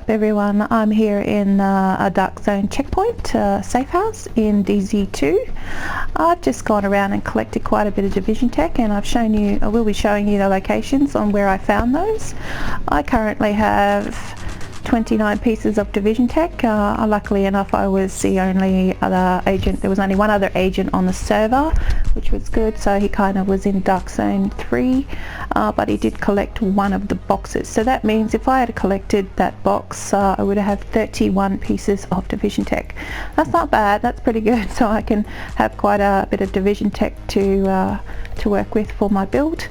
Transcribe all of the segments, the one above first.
Everyone, I'm here in a dark zone checkpoint safe house in DZ2. I've just gone around and collected quite a bit of division tech, and I will be showing you the locations on where I found those. I currently have 29 pieces of division tech. Luckily enough, I was the only other agent. There was only one other agent on the server, which was good, so he kind of was in dark zone 3, but he did collect one of the boxes. So that means if I had collected that box, I would have 31 pieces of division tech. That's not bad, that's pretty good. So I can have quite a bit of division tech to work with for my build.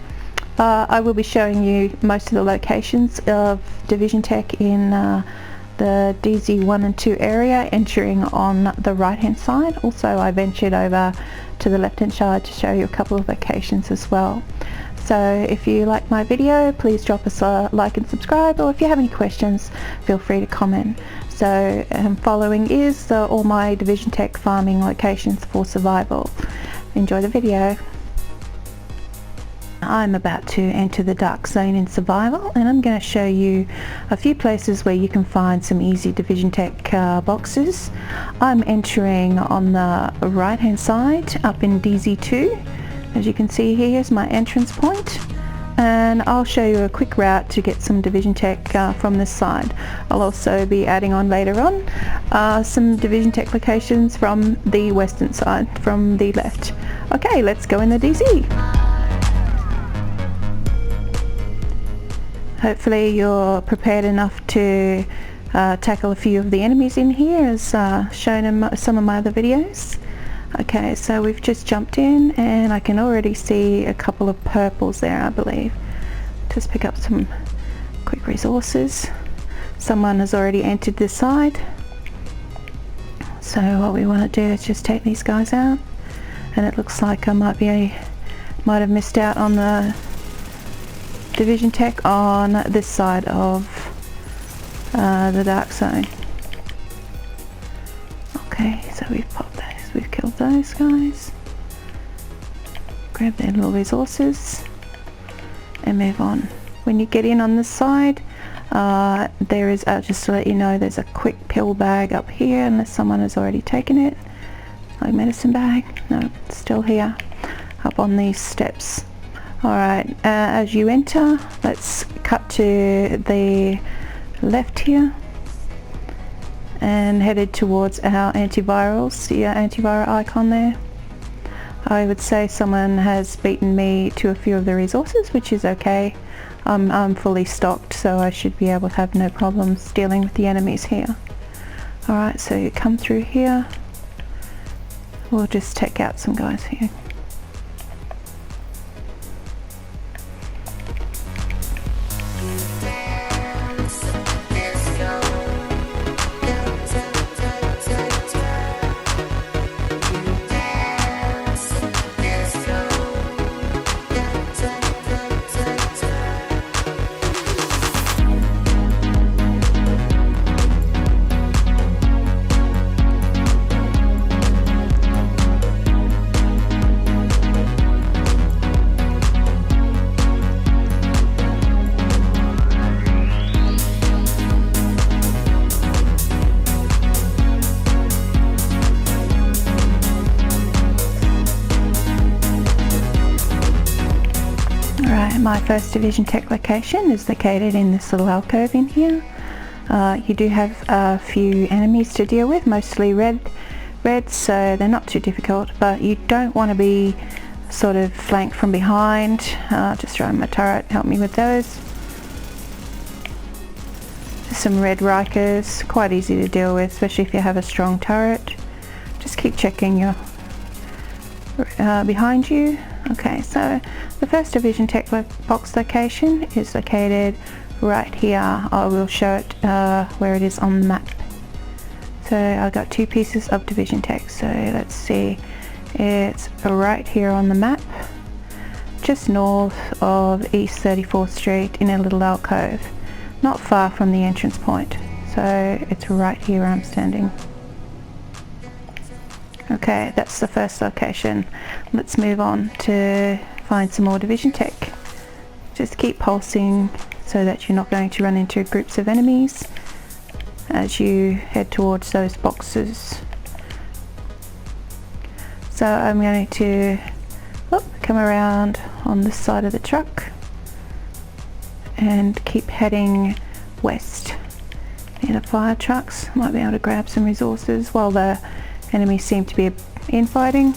I will be showing you most of the locations of division tech in the DZ1 and 2 area, entering on the right hand side. Also, I ventured over to the left hand side to show you a couple of locations as well. So if you like my video, please drop us a like and subscribe, or if you have any questions, feel free to comment. So following is all my division tech farming locations for survival. Enjoy the video. I'm about to enter the dark zone in survival, and I'm going to show you a few places where you can find some easy division tech boxes. I'm entering on the right hand side up in DZ2. As you can see, here's my entrance point, and I'll show you a quick route to get some division tech from this side. I'll also be adding on later on some division tech locations from the western side, from the left. Okay, let's go in the DZ. Hopefully you're prepared enough to tackle a few of the enemies in here, as shown in some of my other videos. Okay, so we've just jumped in, and I can already see a couple of purples there, I believe. Just pick up some quick resources. Someone has already entered this side. So what we want to do is just take these guys out, and it looks like I might have missed out on the division tech on this side of the dark zone. Okay, so we've popped those, we've killed those guys, grab their little resources and move on. When you get in on this side, there is, just to let you know, there's a quick pill bag up here, unless someone has already taken it. Like medicine bag, no, it's still here, up on these steps. Alright, as you enter, let's cut to the left here and headed towards our antivirals. See our antiviral icon there? I would say someone has beaten me to a few of the resources, which is okay. I'm fully stocked, so I should be able to have no problems dealing with the enemies here. Alright, so you come through here. We'll just take out some guys here. My first division tech location is located in this little alcove in here. You do have a few enemies to deal with, mostly red, so they're not too difficult, but you don't want to be sort of flanked from behind. Just throwing my turret, help me with those. Just some red Rikers, quite easy to deal with, especially if you have a strong turret. Just keep checking your behind you. Okay, so the first division tech box location is located right here. I will show it where it is on the map. So I've got 2 pieces of division tech, so let's see, it's right here on the map, just north of East 34th Street in a little alcove, not far from the entrance point. So it's right here where I'm standing. Okay, that's the first location. Let's move on to find some more division tech. Just keep pulsing so that you're not going to run into groups of enemies. as you head towards those boxes. So I'm going to come around on this side of the truck and keep heading west near the fire trucks. Might be able to grab some resources while the enemies seem to be infighting.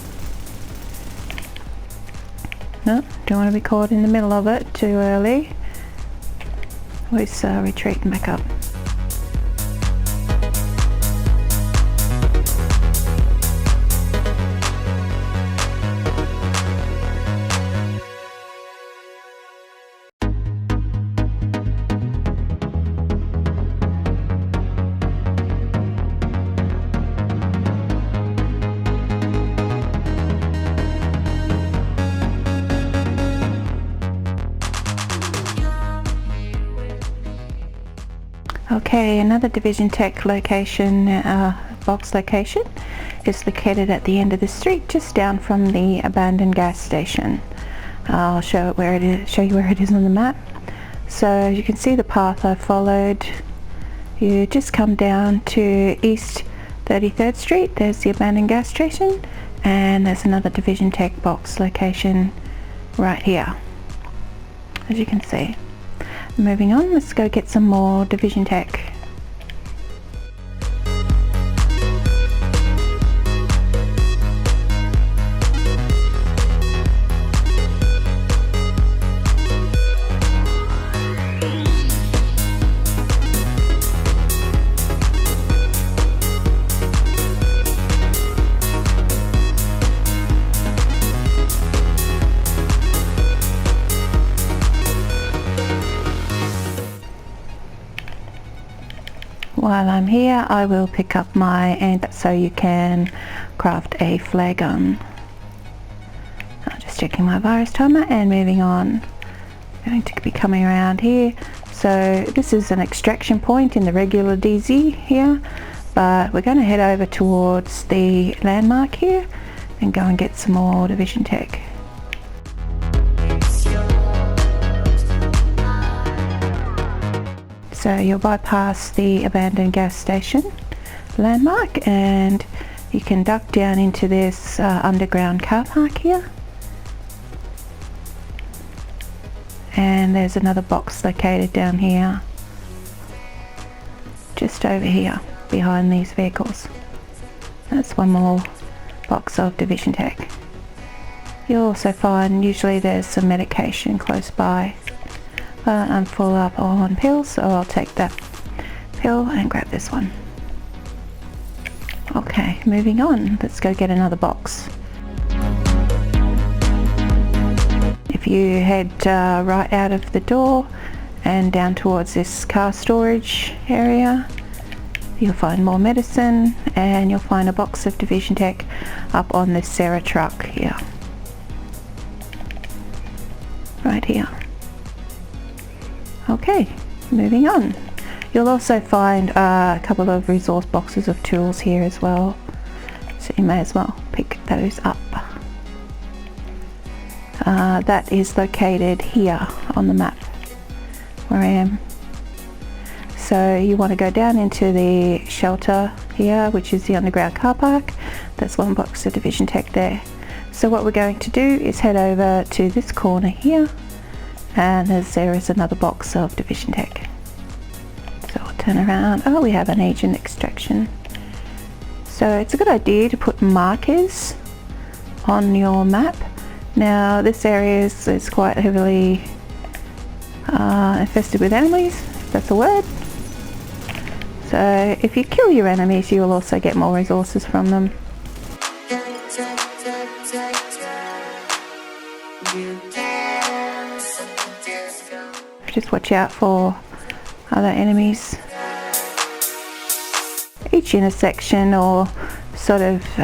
No, don't want to be caught in the middle of it too early. Always retreat and back up. Okay, another Division Tech location, box location, is located at the end of the street, just down from the abandoned gas station. I'll show you where it is on the map. So as you can see the path I followed, you just come down to East 33rd Street. There's the abandoned gas station, and there's another Division Tech box location right here, as you can see. Moving on, let's go get some more Division Tech. While I'm here, I will pick up my ant so you can craft a flare gun. I'm just checking my virus timer and moving on. I'm going to be coming around here. So this is an extraction point in the regular DZ here, but we're going to head over towards the landmark here and go and get some more Division Tech. So you'll bypass the abandoned gas station landmark and you can duck down into this underground car park here. And there's another box located down here, just over here behind these vehicles. That's one more box of Division Tech. You'll also find usually there's some medication close by. But I'm full up on pills, so I'll take that pill and grab this one. Okay, moving on. Let's go get another box. If you head right out of the door and down towards this car storage area, you'll find more medicine and you'll find a box of Division Tech up on this Sarah truck here. Right here. Okay, moving on. You'll also find a couple of resource boxes of tools here as well, so you may as well pick those up. That is located here on the map where I am. So you want to go down into the shelter here, which is the underground car park. That's one box of Division Tech there. So what we're going to do is head over to this corner here, and there is another box of Division Tech. So I'll turn around. Oh, we have an agent extraction. So it's a good idea to put markers on your map. Now this area is quite heavily infested with enemies, if that's a word. So if you kill your enemies, you will also get more resources from them. Just watch out for other enemies. Each intersection or sort of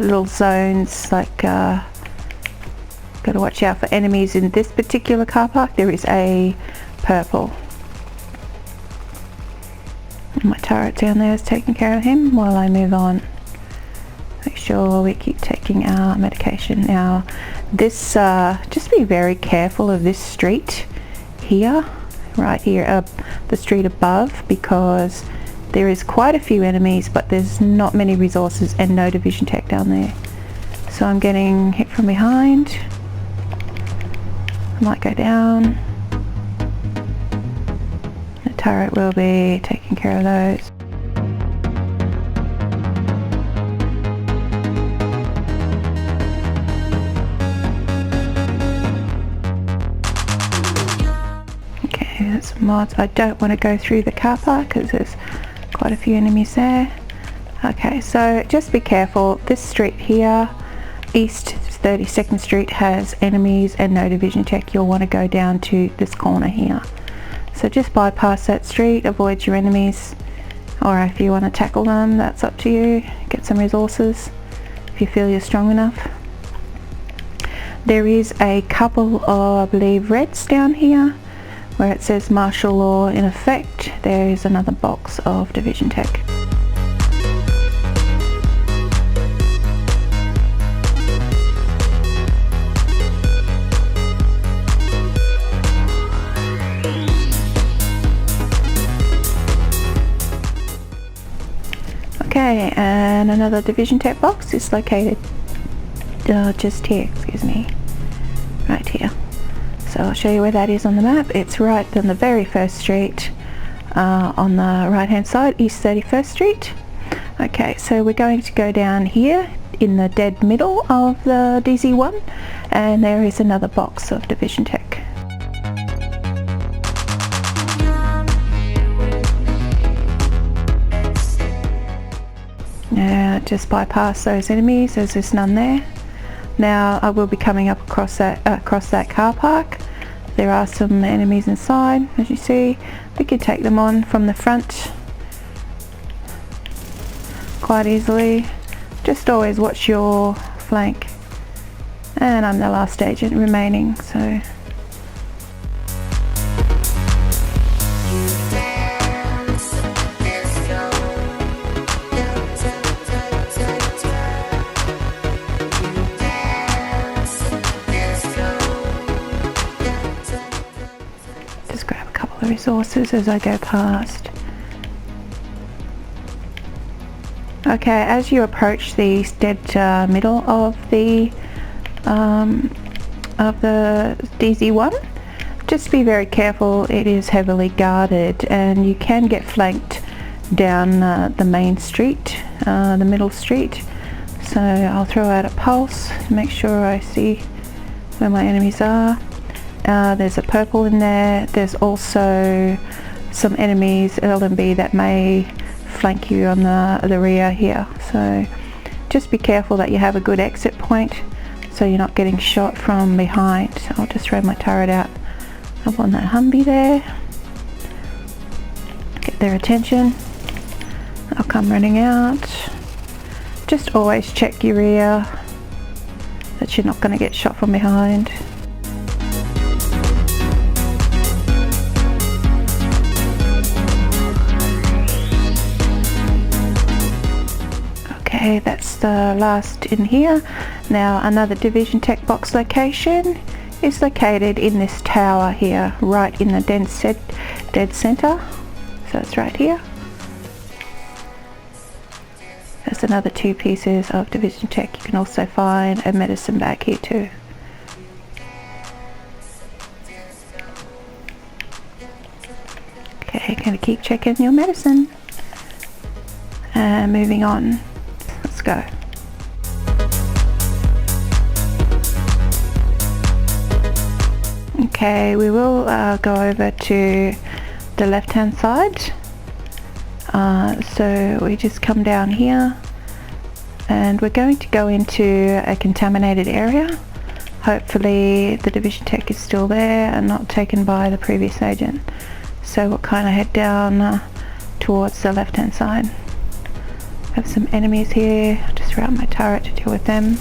little zones, like got to watch out for enemies. In this particular car park there is a purple. And my turret down there is taking care of him while I move on. Make sure we keep taking our medication. Now this, just be very careful of this street here, right here, the street above, because There is quite a few enemies, but there's not many resources and no division tech down there. So I'm getting hit from behind. I might go down. The turret will be taking care of those. Okay, there's mods. I don't want to go through the car park because there's quite a few enemies there. Okay, so just be careful. This street here, East 32nd Street, has enemies and no division tech. You'll want to go down to this corner here. So just bypass that street, avoid your enemies, or if you want to tackle them, that's up to you. Get some resources if you feel you're strong enough. There is a couple of, I believe, reds down here where it says martial law in effect. There is another box of division tech. Okay, and another division tech box is located just here, excuse me, right here. So I'll show you where that is on the map. It's right on the very first street on the right hand side, East 31st Street. Okay, so we're going to go down here in the dead middle of the DZ1, and there is another box of division tech. Now just bypass those enemies as there's none there. Now I will be coming up across that car park. There are some enemies inside, as you see. We can take them on from the front quite easily. Just always watch your flank. And I'm the last agent remaining, so just grab a couple of resources as I go past. Okay, as you approach the dead middle of the DZ1, just be very careful. It is heavily guarded and you can get flanked down the main street, the middle street. So I'll throw out a pulse to make sure I see where my enemies are. There's a purple in there. There's also some enemies, LMB, that may flank you on the rear here. So just be careful that you have a good exit point so you're not getting shot from behind. I'll just throw my turret out up on that Humvee there. Get their attention. I'll come running out. Just always check your rear, that you're not going to get shot from behind. Okay, that's the last in here. Now another division tech box location is located in this tower here, right in the dead center. So it's right here. There's another 2 pieces of division tech. You can also find a medicine bag here too. Okay, gonna keep checking your medicine. And moving on. Let's go. Okay, we will go over to the left hand side. So we just come down here and we're going to go into a contaminated area. Hopefully the division tech is still there and not taken by the previous agent. So we'll kind of head down towards the left hand side. Have some enemies here. I'll just route my turret to deal with them.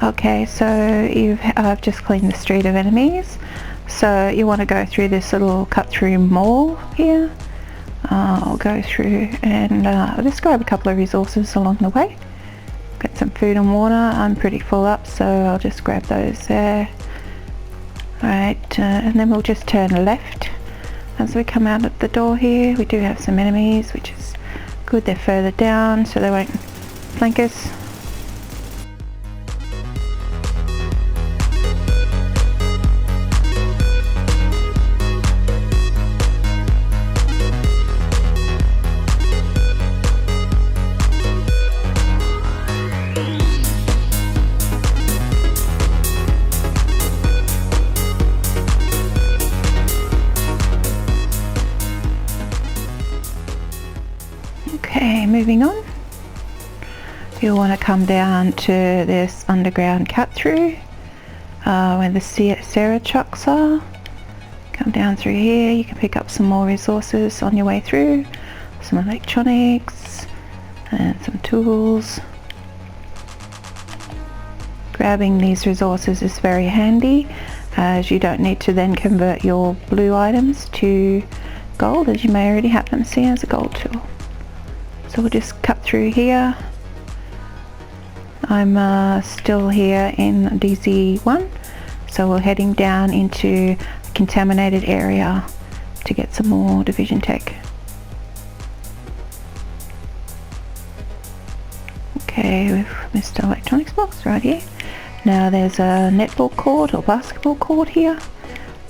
Okay, so I've just cleaned the street of enemies. So you want to go through this little cut-through mall here. I'll go through and I'll just grab a couple of resources along the way. Got some food and water. I'm pretty full up, so I'll just grab those there. Alright, and then we'll just turn left as we come out of the door here. We do have some enemies, which is good. They're further down, so they won't flank us. Okay, moving on. You'll want to come down to this underground cut through where the Sarah trucks are. Come down through here. You can pick up some more resources on your way through. Some electronics and some tools. Grabbing these resources is very handy, as you don't need to then convert your blue items to gold, as you may already have them see as a gold tool. So we'll just cut through here. I'm still here in DZ1, so we're heading down into a contaminated area to get some more division tech. Okay, we've missed our electronics box right here. Now there's a netball court or basketball court here.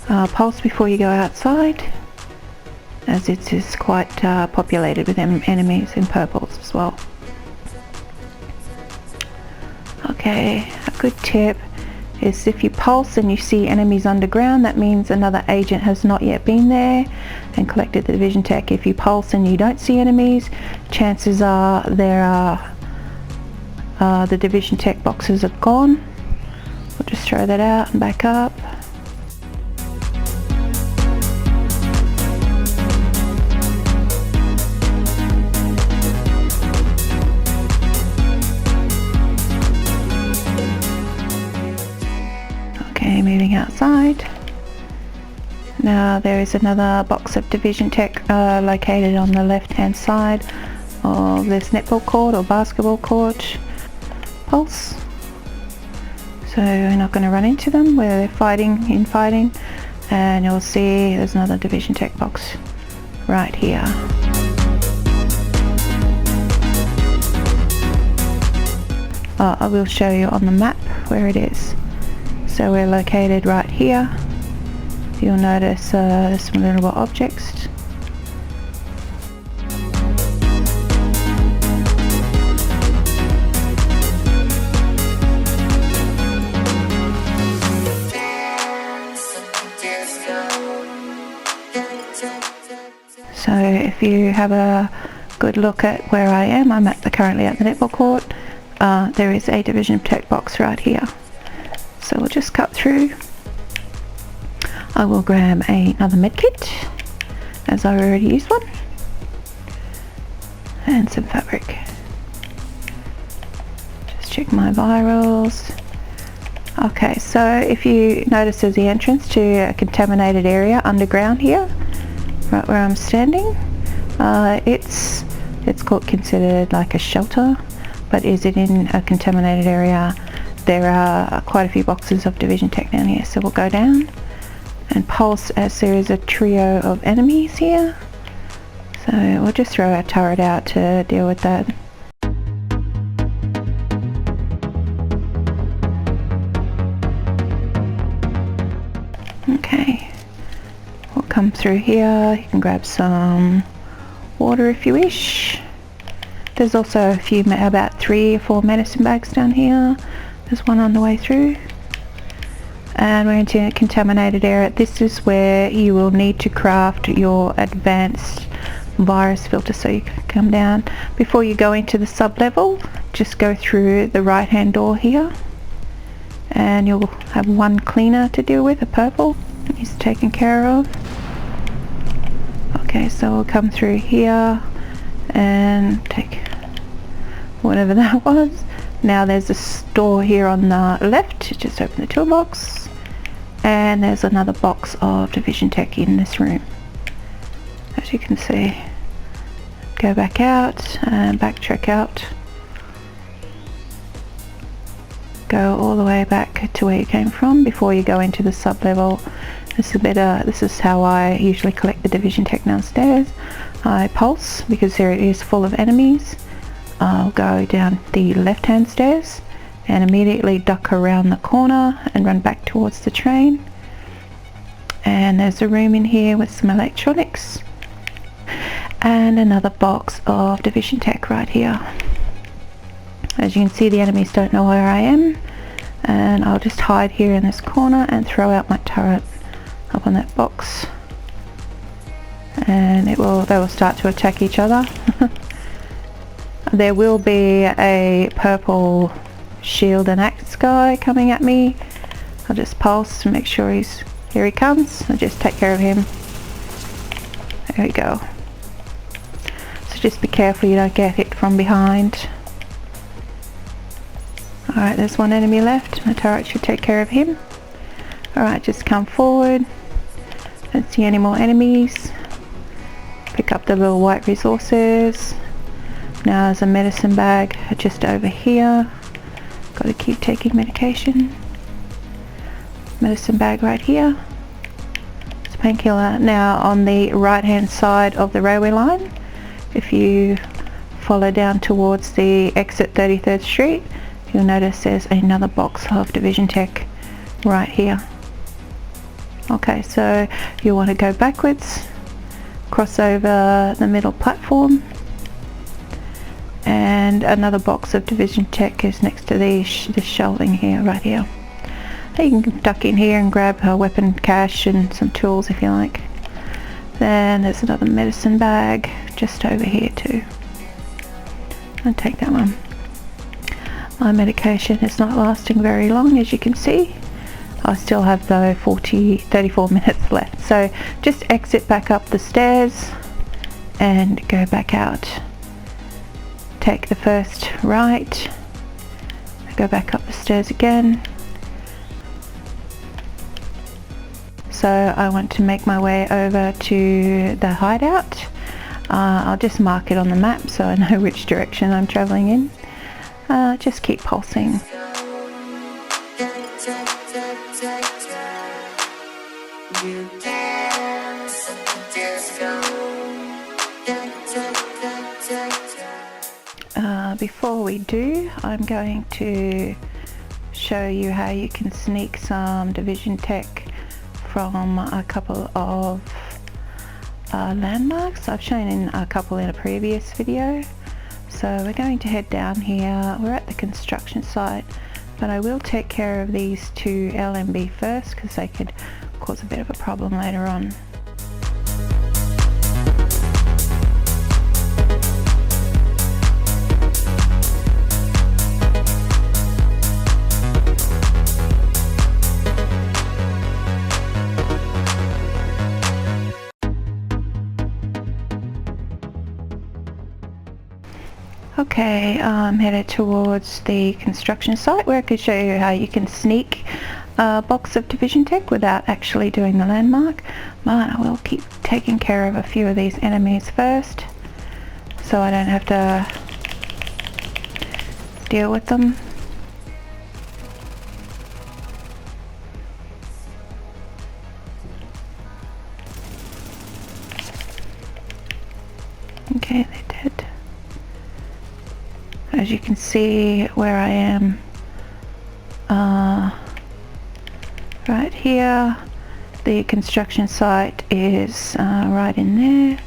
Pulse before you go outside, as it is quite populated with enemies in purples as well. Okay, a good tip is if you pulse and you see enemies underground, that means another agent has not yet been there and collected the division tech. If you pulse and you don't see enemies, chances are there are the division tech boxes are gone. We'll just throw that out and back up. Okay, moving outside. Now there is another box of division tech located on the left hand side of this netball court or basketball court. Pulse. So we're not going to run into them where they're fighting, and you'll see there's another division tech box right here. I will show you on the map where it is. So we're located right here. You'll notice there's some little objects. So if you have a good look at where I am, I'm currently at the netball court. There is a division tech box right here. So we'll just cut through. I will grab another medkit, as I already used one, and some fabric. Just check my virals. Okay, so if you notice there's the entrance to a contaminated area underground here, right where I'm standing. It's considered like a shelter, but is it in a contaminated area? There are quite a few boxes of division tech down here, so we'll go down and pulse as there is a trio of enemies here. So we'll just throw our turret out to deal with that. Okay, we'll come through here. You can grab some water if you wish. There's also a few, about 3 or 4 medicine bags down here. There's one on the way through. And we're into a contaminated area. This is where you will need to craft your advanced virus filter, so you can come down. Before you go into the sub-level, just go through the right hand door here, and you'll have one cleaner to deal with, a purple. He's taken care of. Okay, so we'll come through here and take whatever that was. Now there's a store here on the left. Just open the toolbox, and there's another box of Division Tech in this room, as you can see. Go back out and backtrack out. Go all the way back to where you came from before you go into the sub-level. This is how I usually collect the Division Tech downstairs. I pulse because there it is full of enemies. I'll go down the left hand stairs and immediately duck around the corner and run back towards the train. And there's a room in here with some electronics and another box of Division Tech right here. As you can see, the enemies don't know where I am, and I'll just hide here in this corner and throw out my turret up on that box, and they will start to attack each other. There will be a purple shield and axe guy coming at me. I'll just pulse to make sure here he comes. I'll just take care of him. There we go. So just be careful you don't get hit from behind. Alright, there's one enemy left. My turret should take care of him. Alright, just come forward. Don't see any more enemies. Pick up the little white resources. Now there's a medicine bag just over here. Got to keep taking medication. Medicine bag right here. It's a painkiller. Now on the right hand side of the railway line, if you follow down towards the exit 33rd Street, you'll notice there's another box of Division Tech right here. Okay, so you want to go backwards, cross over the middle platform, and another box of Division Tech is next to this shelving here, right here. You can duck in here and grab a weapon cache and some tools if you like. Then there's another medicine bag just over here too. I'll take that one. My medication is not lasting very long, as you can see. I still have though 34 minutes left. So just exit back up the stairs and go back out. Take the first right, go back up the stairs again. So I want to make my way over to the hideout. I'll just mark it on the map so I know which direction I'm travelling in. Just keep pulsing. Before we do, I'm going to show you how you can sneak some Division Tech from a couple of landmarks. I've shown in a couple in a previous video. So we're going to head down here. We're at the construction site, but I will take care of these two LMB first because they could cause a bit of a problem later on. Okay, I'm headed towards the construction site where I could show you how you can sneak a box of Division Tech without actually doing the landmark, but I will keep taking care of a few of these enemies first so I don't have to deal with them. Okay, they're dead. As you can see where I am, right here, the construction site is right in there.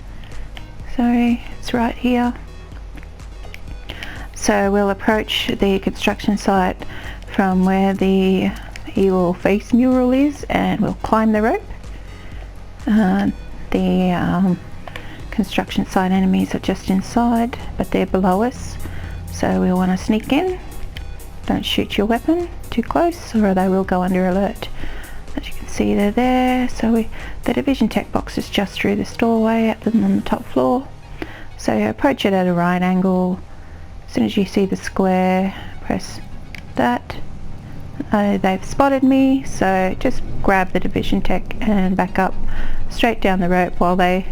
Sorry, it's right here. So we'll approach the construction site from where the evil face mural is, and we'll climb the rope. The construction site enemies are just inside, but they're below us. So we'll want to sneak in. Don't shoot your weapon too close or they will go under alert. As you can see, they're there. So the Division Tech box is just through this doorway up on the top floor. So you approach it at a right angle. As soon as you see the square, press that. They've spotted me, so just grab the division tech and back up straight down the rope while they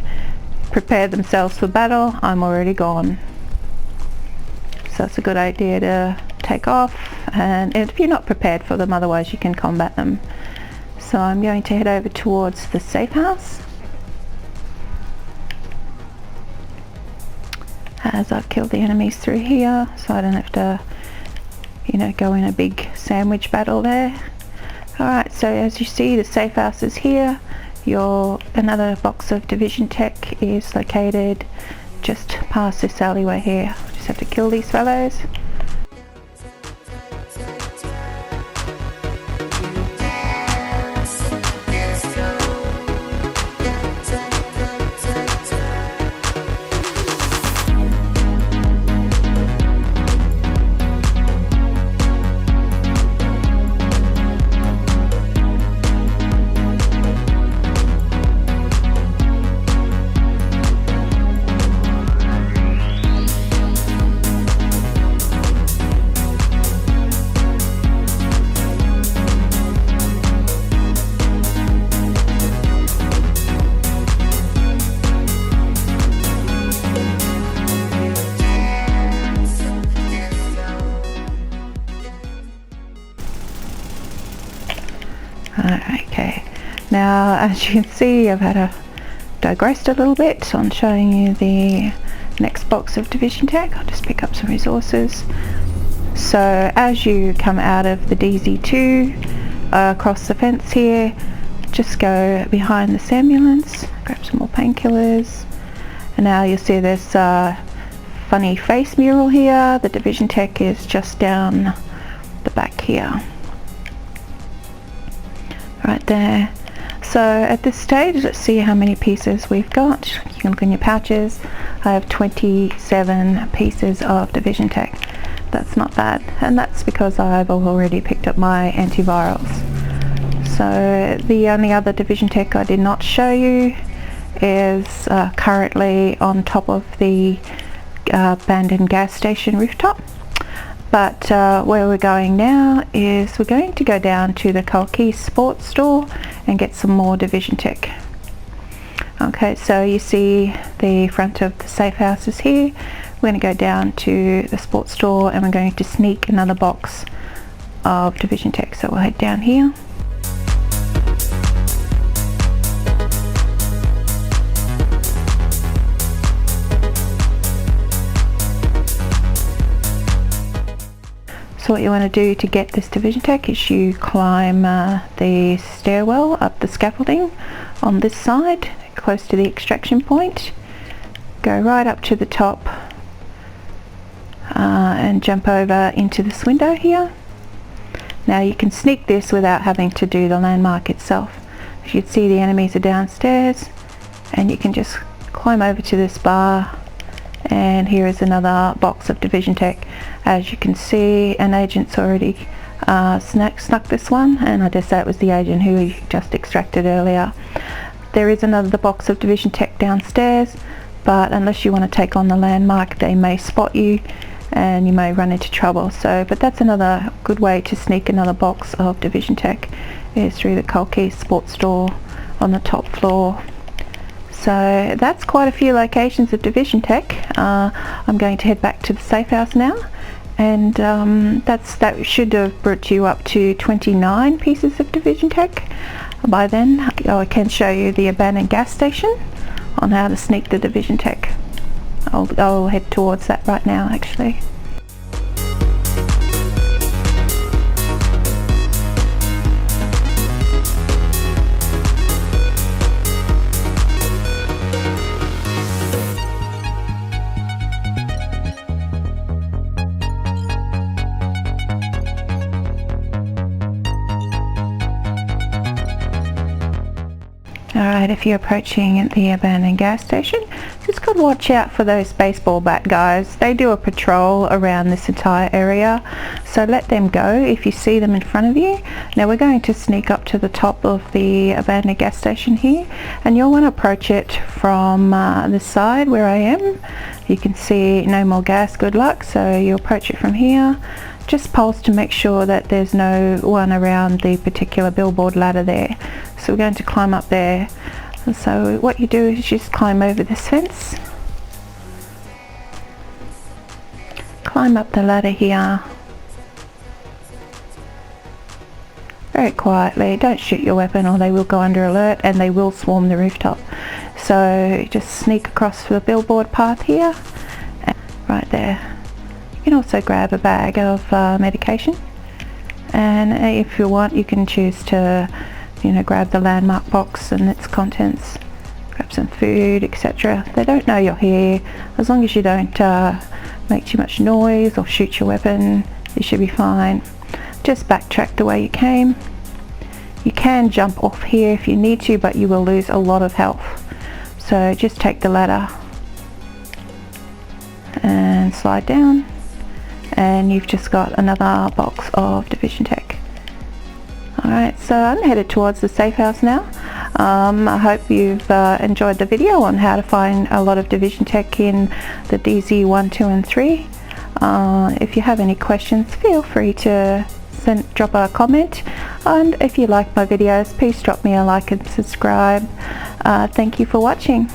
prepare themselves for battle. I'm already gone. So it's a good idea to take off, and if you're not prepared for them, otherwise you can combat them. So I'm going to head over towards the safe house as I've killed the enemies through here, so I don't have to, you know, go in a big sandwich battle there. Alright, so as you see, the safe house is here. Another box of division tech is located just past this alleyway here. Just have to kill these fellows. Okay, now as you can see, I've had to digress a little bit on showing you the next box of division tech. I'll just pick up some resources. So as you come out of the DZ2 across the fence here, just go behind this ambulance, grab some more painkillers, and now you'll see this funny face mural here. The division tech is just down the back here. Right there. So at this stage, let's see how many pieces we've got. You can look in your pouches. I have 27 pieces of division tech. That's not bad, and that's because I've already picked up my antivirals. So the only other division tech I did not show you is currently on top of the abandoned gas station rooftop. But where we're going now is we're going to go down to the Clancy sports store and get some more division tech. Okay, so you see the front of the safe house is here. We're going to go down to the sports store and we're going to sneak another box of division tech. So we'll head down here. So what you want to do to get this division tech is you climb the stairwell up the scaffolding on this side, close to the extraction point. Go right up to the top and jump over into this window here. Now you can sneak this without having to do the landmark itself. As you can see, the enemies are downstairs, and you can just climb over to this bar, and here is another box of division tech. As you can see, an agent's already snuck this one, and I just say it was the agent who we just extracted earlier. There is another box of division tech downstairs, but unless you want to take on the landmark, they may spot you and you may run into trouble. But that's another good way to sneak another box of division tech, is through the Clancy sports store on the top floor. So that's quite a few locations of division tech. I'm going to head back to the safe house now, and that should have brought you up to 29 pieces of division tech by then. I can show you the abandoned gas station on how to sneak the division tech. I'll head towards that right now actually. Alright, if you're approaching the abandoned gas station, just got to watch out for those baseball bat guys. They do a patrol around this entire area, so let them go if you see them in front of you. Now we're going to sneak up to the top of the abandoned gas station here, and you'll want to approach it from this side where I am. You can see no more gas, good luck, so you approach it from here. just pulse to make sure that there's no one around the particular billboard ladder there. So we're going to climb up there. And so what you do is just climb over this fence, climb up the ladder here very quietly. Don't shoot your weapon or they will go under alert and they will swarm the rooftop. So just sneak across the billboard path here, and right there. You can also grab a bag of medication, and if you want you can choose to, you know, grab the landmark box and its contents, grab some food, etc. They don't know you're here. As long as you don't make too much noise or shoot your weapon, you should be fine. Just backtrack the way you came. You can jump off here if you need to, but you will lose a lot of health. So just take the ladder and slide down, and you've just got another box of Division Tech. Alright, so I'm headed towards the safe house now. I hope you've enjoyed the video on how to find a lot of Division Tech in the DZ1, 2 and 3. If you have any questions, feel free to drop a comment, and if you like my videos, please drop me a like and subscribe. Thank you for watching.